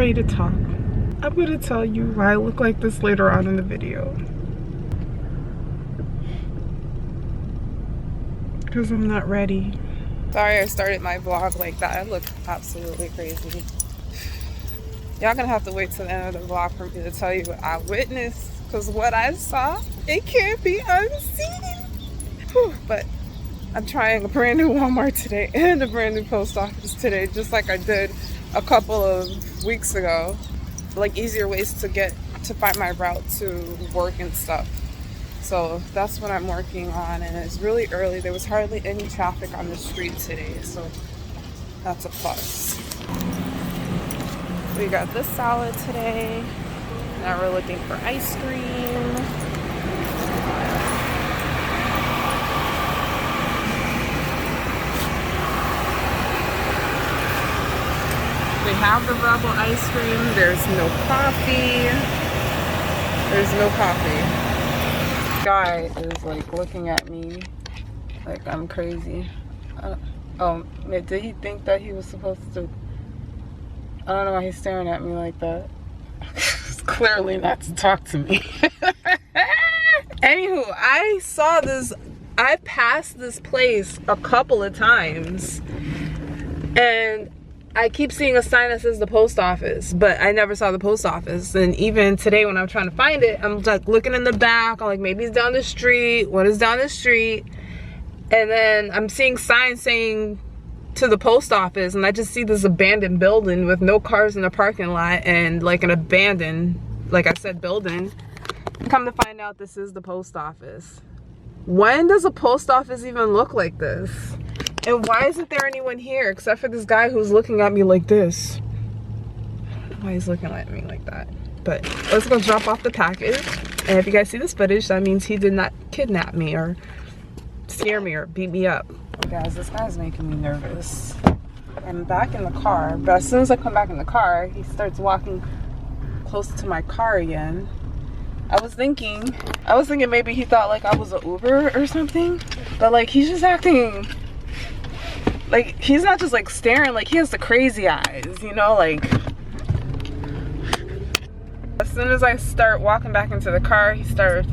ready to talk. I'm gonna tell you why I look like this later on in the video. Because I'm not ready. Sorry I started my vlog like that. I look absolutely crazy. Y'all gonna have to wait till the end of the vlog for me to tell you what I witnessed. Because what I saw, it can't be unseen. Whew, but I'm trying a brand new Walmart today and a brand new post office today, just like I did a couple of weeks ago. Like easier ways to find my route to work and stuff. So that's what I'm working on, and it's really early. There was hardly any traffic on the street today, so that's a plus. We got this salad today. Now we're looking for ice cream. We have the Rebel ice cream. There's no coffee. There's no coffee. Guy is like looking at me like I'm crazy. Oh, did he think that he was supposed to? I don't know why he's staring at me like that. It's clearly not to talk to me. Anywho, I saw this. I passed this place a couple of times, and I keep seeing a sign that says the post office, but I never saw the post office. And even today when I'm trying to find it, I'm like looking in the back. I'm like, maybe it's down the street. What is down the street? And then I'm seeing signs saying to the post office, and I just see this abandoned building with no cars in the parking lot and like an abandoned, like I said, building. Come to find out, this is the post office. When does a post office even look like this? And why isn't there anyone here except for this guy who's looking at me like this? I don't know why he's looking at me like that. But let's go drop off the package. And if you guys see this footage, that means he did not kidnap me or scare me or beat me up. Oh, guys, this guy's making me nervous. I'm back in the car, but as soon as I come back in the car, he starts walking close to my car again. I was thinking maybe he thought like I was an Uber or something. But like he's just acting like he's not just like staring, like he has the crazy eyes, you know, like. As soon as I start walking back into the car, he started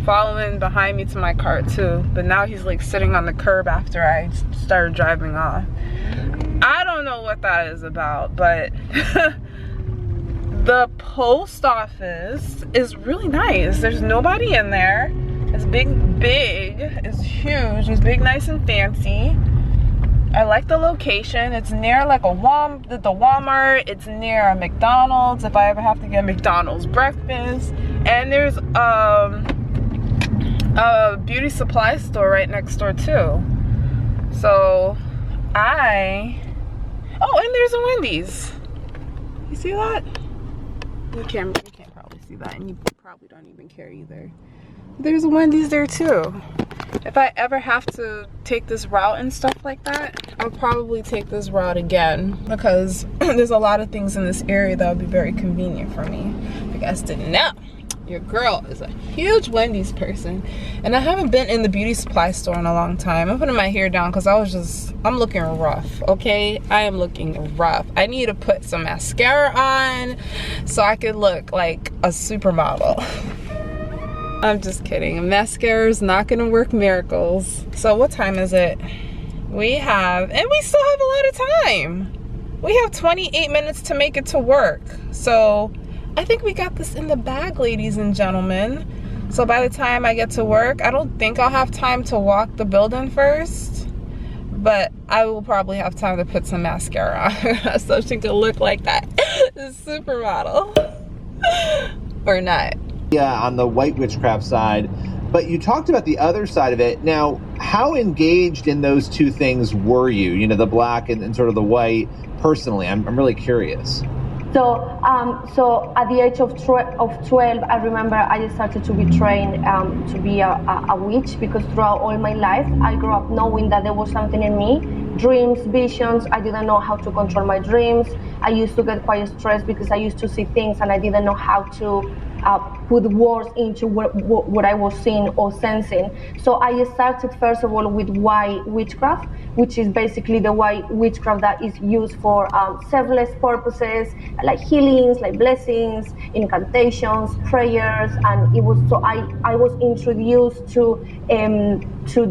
following behind me to my car too. But now he's like sitting on the curb after I started driving off. I don't know what that is about, but the post office is really nice. There's nobody in there. It's big, it's huge, it's big, nice and fancy. I like the location. It's near like the Walmart. It's near a McDonald's if I ever have to get McDonald's breakfast. And there's a beauty supply store right next door too. So oh, and there's a Wendy's. You see that? You can't probably see that, and you probably don't even care either. There's a Wendy's there too. If I ever have to take this route and stuff like that, I'll probably take this route again because there's a lot of things in this area that would be very convenient for me. If you guys didn't know, your girl is a huge Wendy's person, and I haven't been in the beauty supply store in a long time. I'm putting my hair down because I'm looking rough, okay? I am looking rough. I need to put some mascara on so I can look like a supermodel. I'm just kidding. Mascara is not gonna work miracles. So what time is it? We still have a lot of time. We have 28 minutes to make it to work. So I think we got this in the bag, ladies and gentlemen. So by the time I get to work, I don't think I'll have time to walk the building first, but I will probably have time to put some mascara on so she can look like that supermodel. Or not. Yeah, on the white witchcraft side, but you talked about the other side of it. Now, how engaged in those two things were you? You know, the black and sort of the white. Personally, I'm really curious. So at the age of 12, I remember I started to be trained to be a witch, because throughout all my life, I grew up knowing that there was something in me. Dreams, visions, I didn't know how to control my dreams. I used to get quite stressed because I used to see things and I didn't know how to put words into what I was seeing or sensing. So I started first of all with white witchcraft, which is basically the white witchcraft that is used for selfless purposes, like healings, like blessings, incantations, prayers, and it was so I was introduced to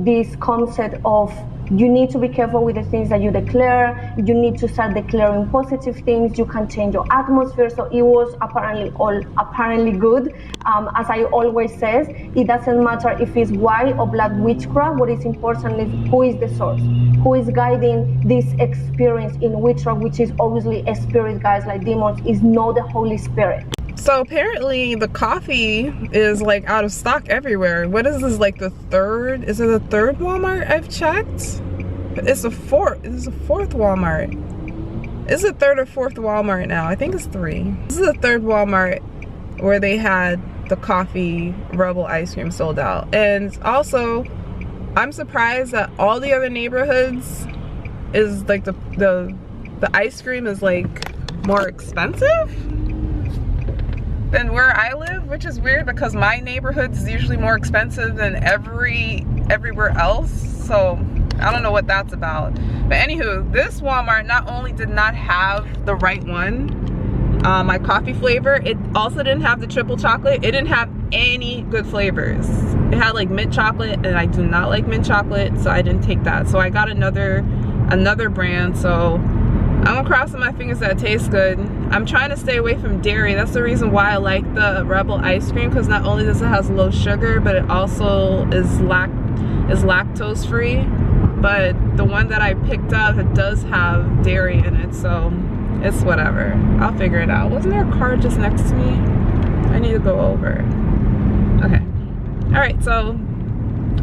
this concept of you need to be careful with the things that you declare. You need to start declaring positive things. You can change your atmosphere. So it was apparently good. As I always says, it doesn't matter if it's white or black witchcraft. What is important is who is the source, who is guiding this experience in witchcraft, which is obviously a spirit, guys, like demons, is not the Holy Spirit. So apparently the coffee is like out of stock everywhere. What is this, like the third? Is it the third Walmart I've checked? It's the fourth. This is the fourth Walmart. Is it third or fourth Walmart now? I think it's 3. This is the third Walmart where they had the coffee Rebel ice cream sold out. And also, I'm surprised that all the other neighborhoods is like the ice cream is like more expensive than where I live, which is weird because my neighborhood is usually more expensive than everywhere else. So I don't know what that's about. But anywho, this Walmart not only did not have the right one, my coffee flavor, it also didn't have the triple chocolate. It didn't have any good flavors. It had like mint chocolate, and I do not like mint chocolate, so I didn't take that. So I got another brand. So I'm crossing my fingers that it tastes good. I'm trying to stay away from dairy. That's the reason why I like the Rebel ice cream, because not only does it have low sugar, but it also is lactose free. But the one that I picked up, it does have dairy in it, so it's whatever. I'll figure it out. Wasn't there a car just next to me? I need to go over. Okay. All right, so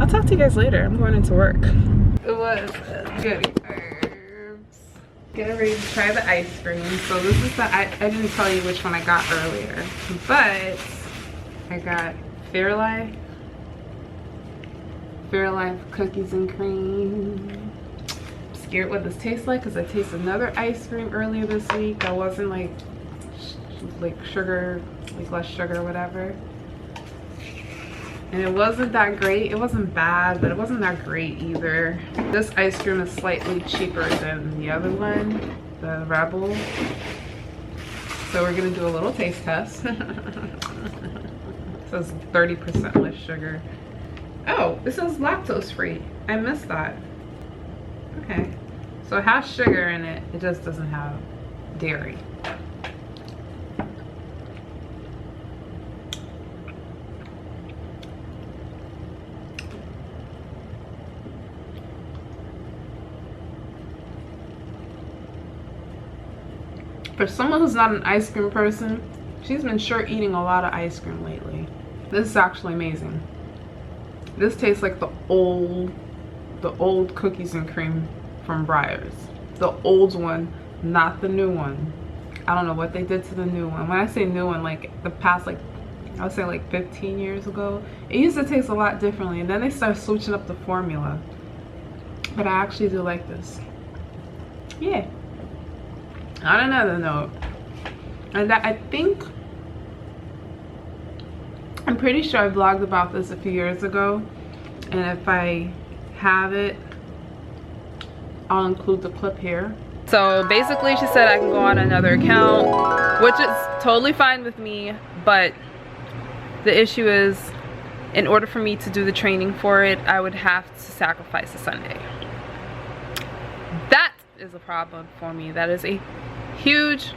I'll talk to you guys later. I'm going into work. It was good. Getting ready to try the ice cream. So this is I didn't tell you which one I got earlier, but I got Fairlife cookies and cream. I'm scared what this tastes like because I tasted another ice cream earlier this week that wasn't like sugar, like less sugar or whatever, and it wasn't that great. It wasn't bad, but it wasn't that great either. This ice cream is slightly cheaper than the other one, the Rebel. So we're gonna do a little taste test. It says 30% less sugar. Oh, it says lactose free. I missed that. Okay. So it has sugar in it. It just doesn't have dairy. For someone who's not an ice cream person, she's been sure eating a lot of ice cream lately. This is actually amazing. This tastes like the old cookies and cream from Breyers. The old one, not the new one. I don't know what they did to the new one. When I say new one, like the past, like I would say like 15 years ago, it used to taste a lot differently, and then they started switching up the formula. But I actually do like this. Yeah. On another note, and that I'm pretty sure I vlogged about this a few years ago, and if I have it, I'll include the clip here. So basically she said I can go on another account, which is totally fine with me, but the issue is, in order for me to do the training for it, I would have to sacrifice a Sunday. That is a problem for me. That is a huge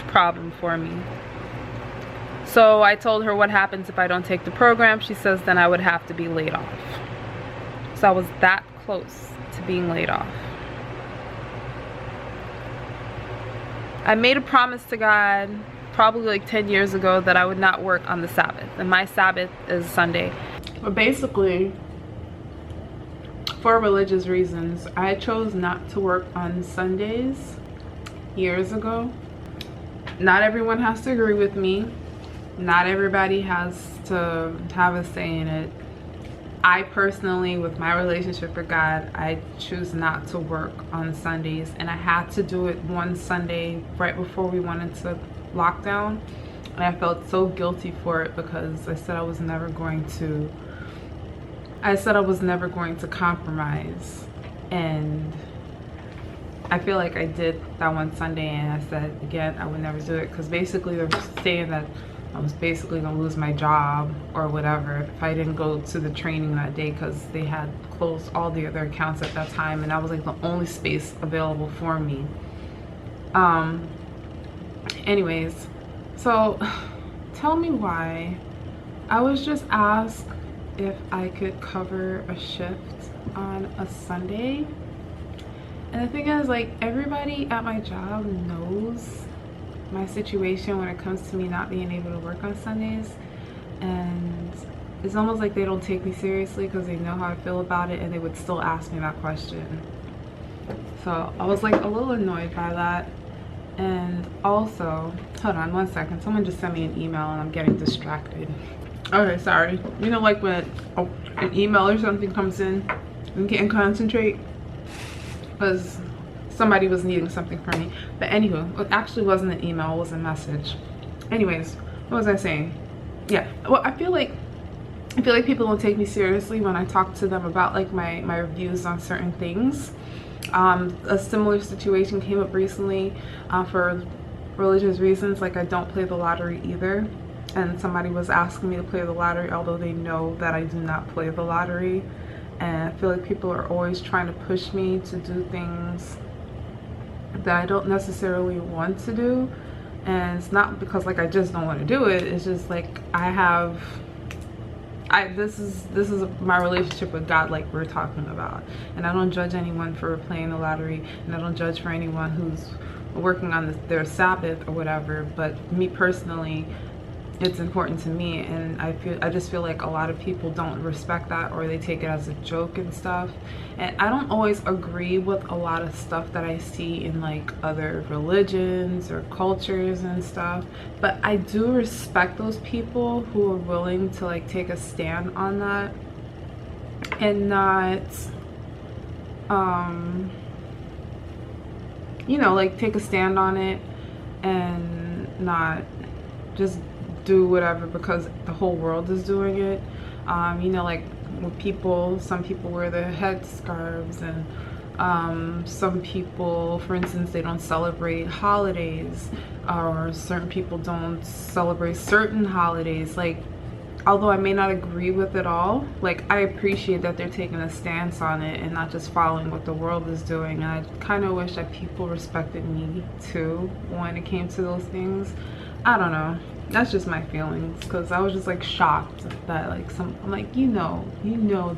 problem for me. So I told her what happens if I don't take the program. She says then I would have to be laid off. So I was that close to being laid off. I made a promise to God probably like 10 years ago that I would not work on the Sabbath, and my Sabbath is Sunday. But basically, for religious reasons, I chose not to work on Sundays years ago. Not everyone has to agree with me. Not everybody has to have a say in it. I personally, with my relationship with God, I choose not to work on Sundays, and I had to do it one Sunday right before we went into lockdown. And I felt so guilty for it because I said I was never going to compromise. And I feel like I did that one Sunday, and I said again I would never do it because basically they're saying that I was basically gonna lose my job or whatever if I didn't go to the training that day, because they had closed all the other accounts at that time, and that was like the only space available for me. Anyways, so tell me why. I was just asked if I could cover a shift on a Sunday, and the thing is, like, everybody at my job knows my situation when it comes to me not being able to work on Sundays, and it's almost like they don't take me seriously because they know how I feel about it, and they would still ask me that question. So I was like a little annoyed by that. And also, hold on one second, someone just sent me an email and I'm getting distracted. Okay, sorry. You know, like when an email or something comes in and can't concentrate because somebody was needing something from me. But anywho, it actually wasn't an email, it was a message. Anyways, what was I saying? Yeah, well, I feel like people don't take me seriously when I talk to them about like my reviews on certain things. A similar situation came up recently for religious reasons. Like, I don't play the lottery either, and somebody was asking me to play the lottery although they know that I do not play the lottery. And I feel like people are always trying to push me to do things that I don't necessarily want to do, and it's not because like I just don't want to do it. It's just like this is my relationship with God, like we're talking about, and I don't judge anyone for playing the lottery, and I don't judge for anyone who's working on their Sabbath or whatever. But me personally, it's important to me, and I just feel like a lot of people don't respect that, or they take it as a joke and stuff. And I don't always agree with a lot of stuff that I see in like other religions or cultures and stuff, but I do respect those people who are willing to like take a stand on that and not you know, like take a stand on it and not just do whatever because the whole world is doing it. You know, like when some people wear their headscarves, and some people, for instance, they don't celebrate holidays, or certain people don't celebrate certain holidays. Like, although I may not agree with it all, like I appreciate that they're taking a stance on it and not just following what the world is doing. And I kind of wish that people respected me too when it came to those things. I don't know, that's just my feelings, because I was just like shocked that like I'm like, you know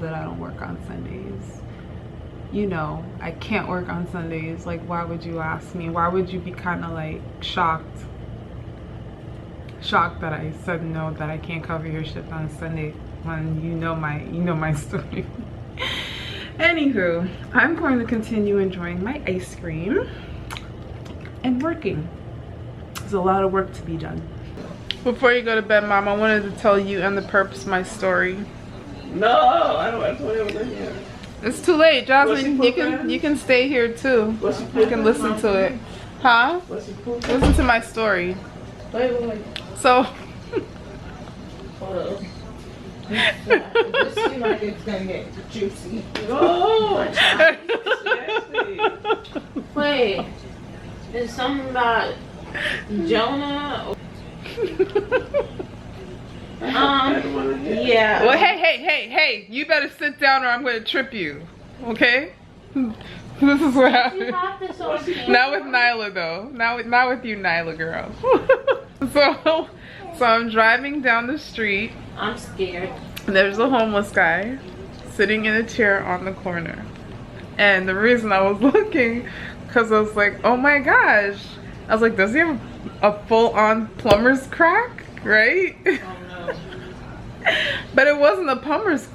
that I don't work on Sundays, you know I can't work on Sundays, like why would you ask me? Why would you be kind of like shocked that I said no, that I can't cover your shift on Sunday, when you know my story. Anywho, I'm going to continue enjoying my ice cream and working. There's a lot of work to be done. Before you go to bed, Mom, I wanted to tell you and the perps my story. No, I don't want to tell you here. It's too late, Jasmine. You can stay here too. You can listen to it. Huh? Listen to my story. Wait. So Hold up. This seems like it's gonna get juicy. Oh, wait. There's something about Jonah. Yeah. Well, hey, you better sit down or I'm going to trip you, okay? This is what happened. Not with Nyla though. Not with you, Nyla girl. So I'm driving down the street. I'm scared. There's a homeless guy sitting in a chair on the corner. And the reason I was looking, because I was like, oh my gosh. I was like, does he have a full-on plumber's crack, right? Oh no. But it wasn't a plumber's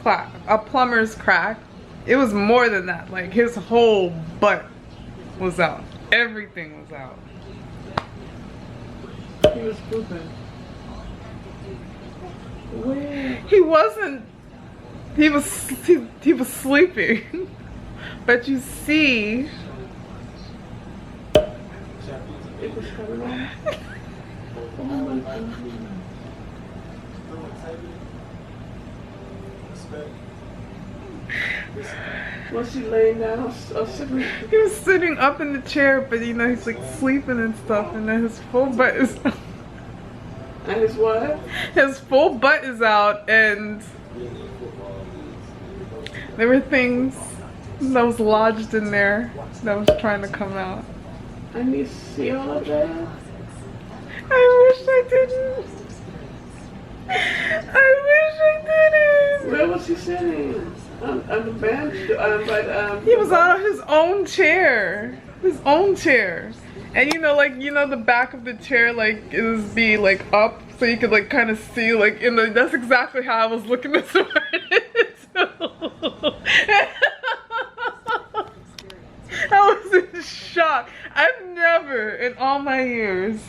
crack. It was more than that. Like, his whole butt was out. Everything was out. He was pooping. Where? He wasn't. He was sleeping. But you see. It was coming on. Was she laying down? He was sitting up in the chair, but you know he's like sleeping and stuff, and then his full butt is out. And his what? His full butt is out, and there were things that was lodged in there that was trying to come out. I need to see all of that. I wish I didn't. I wish I didn't. Where was he sitting? On the bench? He was on his own chair. His own chair. And you know, like, you know, the back of the chair, like, is be like up, so you could like kind of see, like, in the. That's exactly how I was looking this morning. I was in shock. I've never in all my years.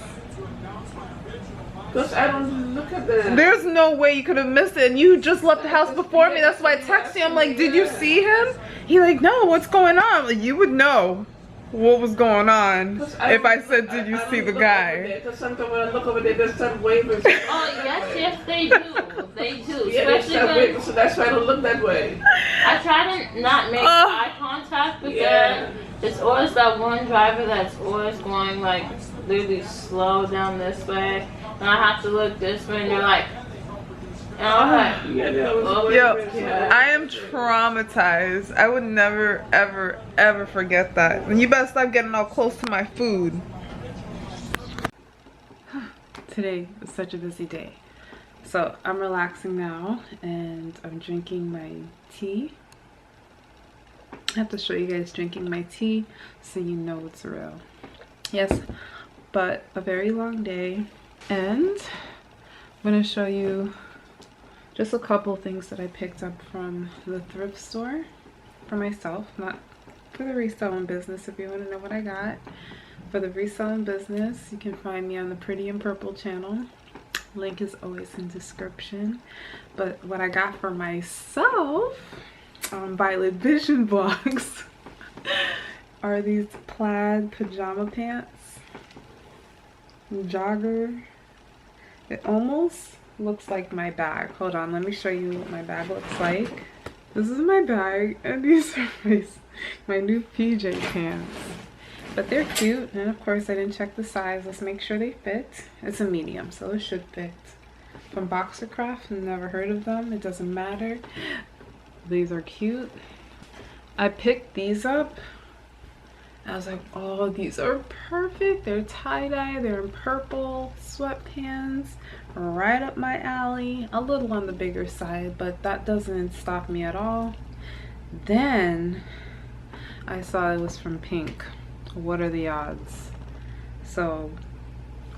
Because I don't look at that. There's no way you could have missed it. And you just left the house before me. That's why I texted you. I'm like, did you see him? He like, no, what's going on? Like, you would know what was going on if I said, did you see the guy? Because sometimes when I look over there, they start waving. Oh, yes, they do. They do. Yeah, they start waving, so that's why I don't look that way. I try to not make eye contact with them. There's always that one driver that's always going like literally slow down this way. And I have to look this way, and you're like, and I'm like, yo, I am traumatized. I would never, ever, ever forget that. And you better stop getting all close to my food. Today was such a busy day. So I'm relaxing now, and I'm drinking my tea. I have to show you guys drinking my tea so you know it's real. Yes, but a very long day. And I'm going to show you just a couple things that I picked up from the thrift store for myself, not for the reselling business. If you want to know what I got for the reselling business, you can find me on the PrettyInPurple channel. Link is always in description. But what I got for myself on Violet Vision Vlogs are these plaid pajama pants. Jogger. It almost looks like my bag. Hold on, let me show you what my bag looks like. This is my bag, and these are my new PJ pants. But they're cute, and of course I didn't check the size. Let's make sure they fit. It's a medium, so it should fit. From Boxercraft, never heard of them. It doesn't matter. These are cute. I picked these up. I was like, oh, these are perfect. They're tie-dye, they're in purple, sweatpants, right up my alley. A little on the bigger side, but that doesn't stop me at all. Then I saw it was from Pink. What are the odds? So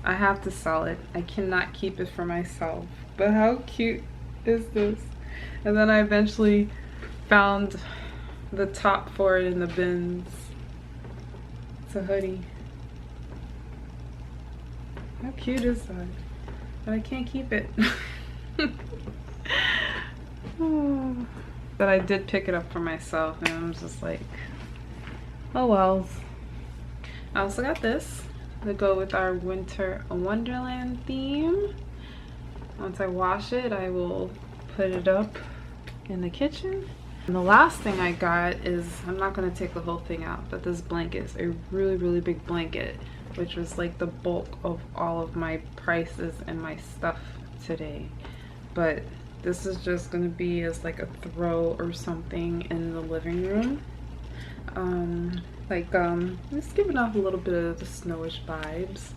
I have to sell it. I cannot keep it for myself. But how cute is this? And then I eventually found the top for it in the bins. It's a hoodie. How cute is that? But I can't keep it. But I did pick it up for myself, and I'm just like, oh well. I also got this to go with our winter wonderland theme. Once I wash it, I will put it up in the kitchen. And the last thing I got is, I'm not going to take the whole thing out, but this blanket is a really, really big blanket, which was like the bulk of all of my prices and my stuff today. But this is just going to be as like a throw or something in the living room. It's giving off a little bit of the snowish vibes.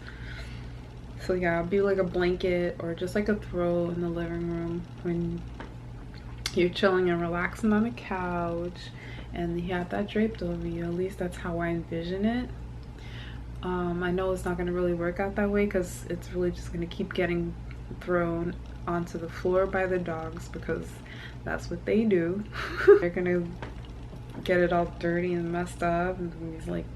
So yeah, it'll be like a blanket or just like a throw in the living room when you're chilling and relaxing on the couch and you have that draped over you. At least that's how I envision it. I know it's not going to really work out that way because it's really just going to keep getting thrown onto the floor by the dogs because that's what they do. They're going to get it all dirty and messed up, and he's like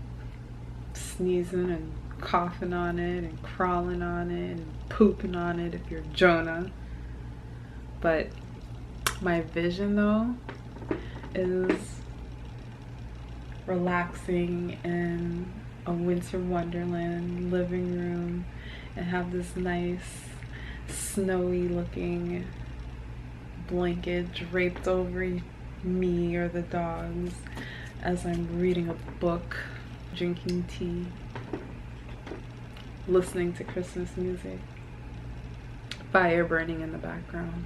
sneezing and coughing on it and crawling on it and pooping on it if you're Jonah. But my vision though is relaxing in a winter wonderland living room and have this nice snowy looking blanket draped over me or the dogs as I'm reading a book, drinking tea, listening to Christmas music, fire burning in the background,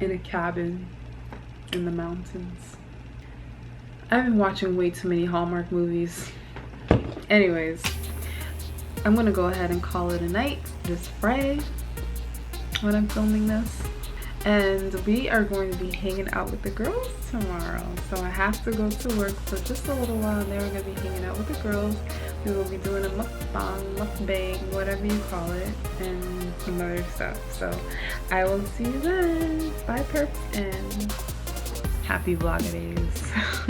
in a cabin in the mountains. I've been watching way too many Hallmark movies. Anyways, I'm gonna go ahead and call it a night this Friday when I'm filming this. And we are going to be hanging out with the girls tomorrow. So I have to go to work for just a little while, and then we're going to be hanging out with the girls. We will be doing a mukbang, whatever you call it, and some other stuff. So I will see you then. Bye, perps, and happy Vlogidays.